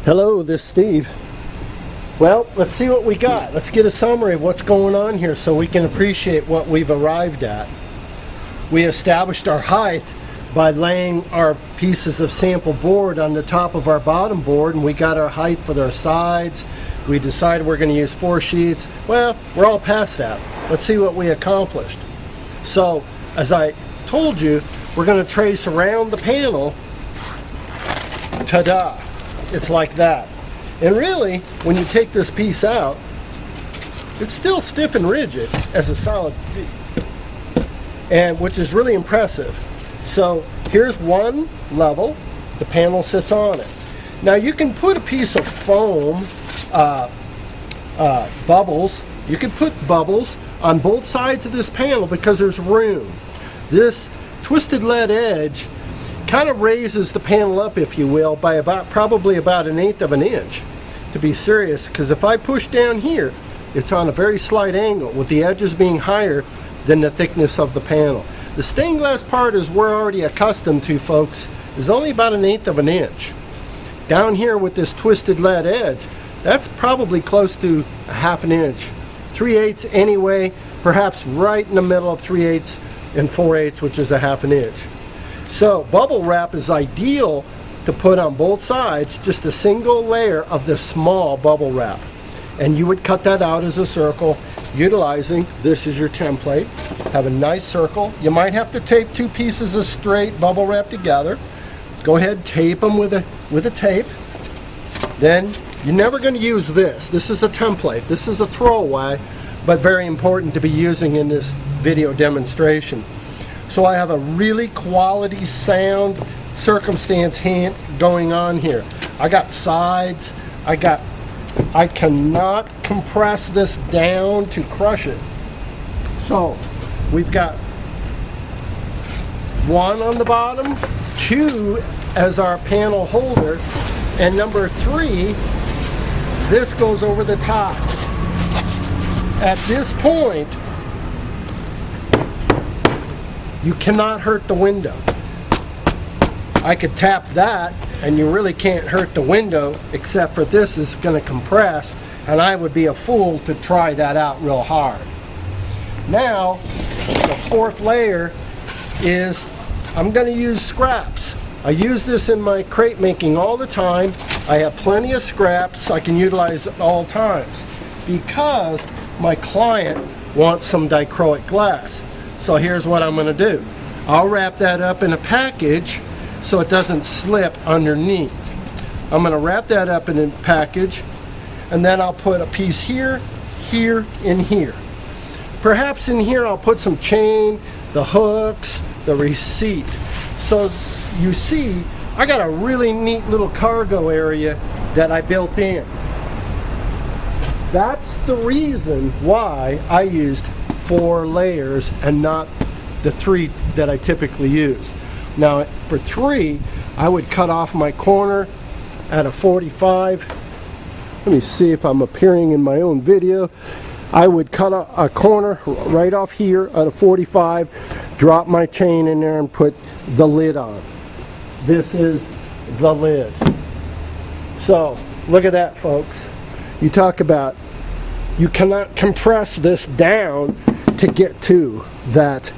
Hello, this is Steve. Well, let's see what we got. Let's get a summary of what's going on here so we can appreciate what we've arrived at. We established our height by laying our pieces of sample board on the top of our bottom board, and we got our height for their sides. We decided we're going to use 4 sheets. Well, we're all past that. Let's see what we accomplished. So, as I told you, we're going to trace around the panel. Ta-da! It's like that. And really, when you take this piece out, it's still stiff and rigid as a solid piece, and which is really impressive. So here's one level, the panel sits on it. Now you can put a piece of foam, bubbles, you can put bubbles on both sides of this panel because there's room. This twisted lead edge kind of raises the panel up, if you will, by probably about 1/8 of an inch, to be serious, because if I push down here, it's on a very slight angle, with the edges being higher than the thickness of the panel. The stained glass part, as we're already accustomed to, folks, is only about 1/8 of an inch. Down here with this twisted lead edge, that's probably close to 1/2 an inch. 3/8 anyway, perhaps right in the middle of 3/8 and 4/8, which is 1/2 an inch. So bubble wrap is ideal to put on both sides, just a single layer of this small bubble wrap. And you would cut that out as a circle, utilizing this as your template. Have a nice circle. You might have to tape 2 pieces of straight bubble wrap together. Go ahead, tape them with a tape. Then you're never going to use this. This is a template. This is a throwaway, but very important to be using in this video demonstration. So I have a really quality sound circumstance going on here. I got sides, I cannot compress this down to crush it. So we've got 1 on the bottom, 2 as our panel holder, and number 3, this goes over the top. At this point, you cannot hurt the window. I could tap that and you really can't hurt the window, except for this is going to compress, and I would be a fool to try that out real hard. Now, the 4th layer is I'm going to use scraps. I use this in my crate making all the time. I have plenty of scraps I can utilize at all times because my client wants some dichroic glass. So here's what I'm going to do. I'll wrap that up in a package so it doesn't slip underneath. I'm going to wrap that up in a package, and then I'll put a piece here, here, and here. Perhaps in here I'll put some chain, the hooks, the receipt. So you see, I got a really neat little cargo area that I built in. That's the reason why I used 4 layers and not the 3 that I typically use. Now for 3, I would cut off my corner at a 45. Let me see if I'm appearing in my own video. I would cut a corner right off here at a 45, drop my chain in there and put the lid on. This is the lid. So look at that, folks. You talk about, you cannot compress this down to get to that,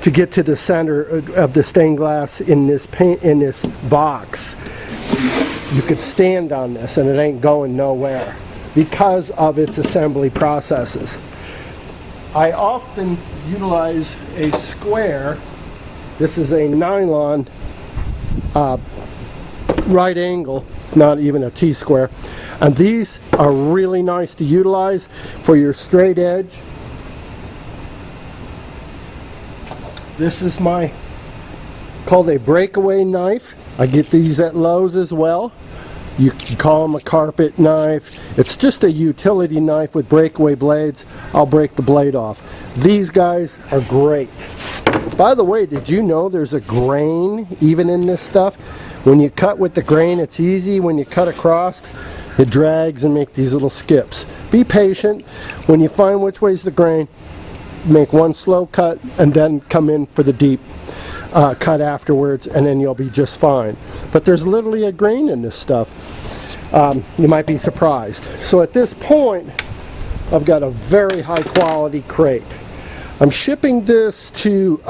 to get to the center of the stained glass in this box. You could stand on this and it ain't going nowhere because of its assembly processes. I often utilize a square. This is a nylon right angle, not even a T-square. And these are really nice to utilize for your straight edge. This is my, called a breakaway knife. I get these at Lowe's as well. You can call them a carpet knife. It's just a utility knife with breakaway blades. I'll break the blade off. These guys are great. By the way, did you know there's a grain even in this stuff? When you cut with the grain, it's easy. When you cut across, it drags and make these little skips. Be patient. When you find which way's the grain, make one slow cut and then come in for the deep cut afterwards, and then you'll be just fine. But there's literally a grain in this stuff. you might be surprised. So at this point, I've got a very high quality crate. I'm shipping this to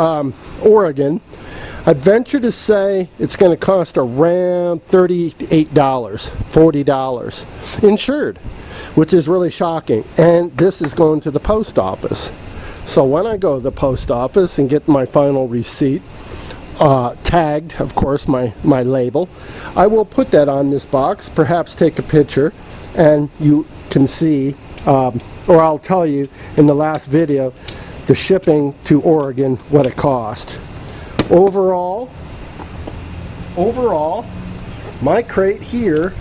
Oregon. I'd venture to say it's going to cost around $38, $40 insured, which is really shocking. And this is going to the post office. So when I go to the post office and get my final receipt, tagged, of course, my label, I will put that on this box, perhaps take a picture, and you can see, or I'll tell you in the last video, the shipping to Oregon, what it cost. Overall, my crate here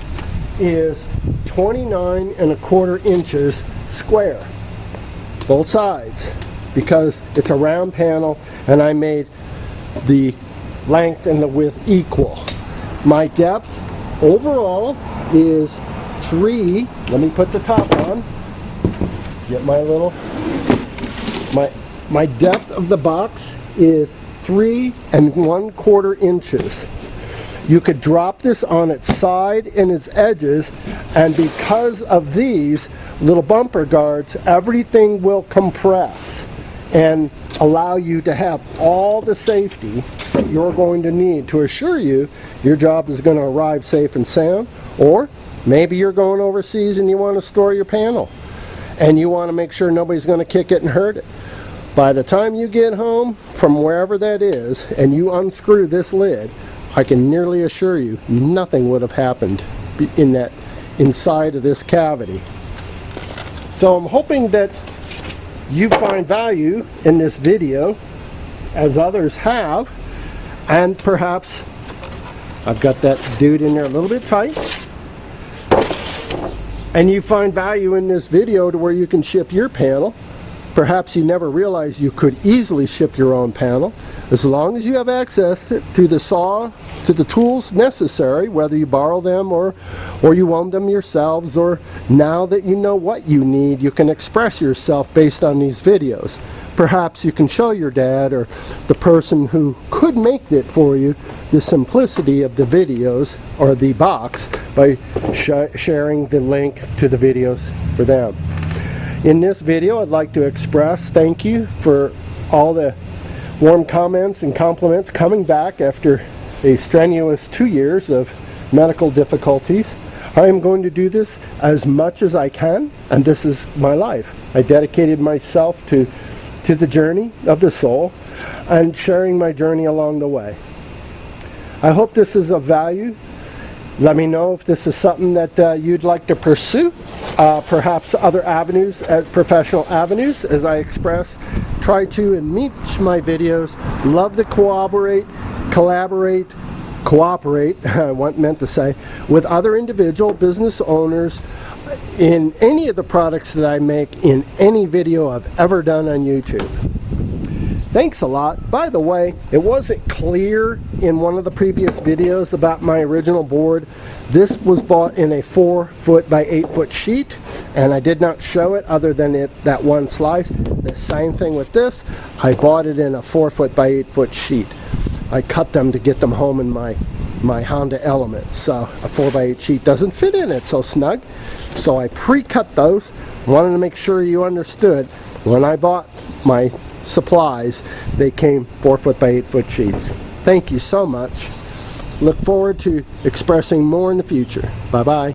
is 29¼ inches square, both sides, because it's a round panel and I made the length and the width equal. My depth overall is 3, let me put the top on, get my little, my depth of the box is 3¼ inches. You could drop this on its side and its edges, and because of these little bumper guards, everything will compress and allow you to have all the safety that you're going to need to assure you your job is going to arrive safe and sound. Or maybe you're going overseas and you want to store your panel and you want to make sure nobody's going to kick it and hurt it. By the time you get home from wherever that is and you unscrew this lid, I can nearly assure you nothing would have happened inside of this cavity. So I'm hoping that you find value in this video, as others have, and perhaps I've got that dude in there a little bit tight, and you find value in this video to where you can ship your panel. Perhaps you never realized you could easily ship your own panel, as long as you have access to the saw, to the tools necessary, whether you borrow them or you own them yourselves, or now that you know what you need, you can express yourself based on these videos. Perhaps you can show your dad or the person who could make it for you the simplicity of the videos or the box by sharing the link to the videos for them. In this video, I'd like to express thank you for all the warm comments and compliments coming back after a strenuous 2 years of medical difficulties. I am going to do this as much as I can, and this is my life. I dedicated myself to the journey of the soul and sharing my journey along the way. I hope this is of value. Let me know if this is something that you'd like to pursue. Perhaps other avenues, professional avenues, as I express. Try to, in each my videos, love to collaborate, I meant to say, with other individual business owners in any of the products that I make in any video I've ever done on YouTube. Thanks a lot. By the way, it wasn't clear in one of the previous videos about my original board. This was bought in a 4-foot by 8-foot sheet, and I did not show it other than that one slice. The same thing with this. I bought it in a 4-foot by 8-foot sheet. I cut them to get them home in my Honda Element, so a 4x8 sheet doesn't fit in it so snug. So I pre-cut those. Wanted to make sure you understood when I bought my supplies, they came 4-foot by 8-foot sheets. Thank you so much. Look forward to expressing more in the future. Bye bye.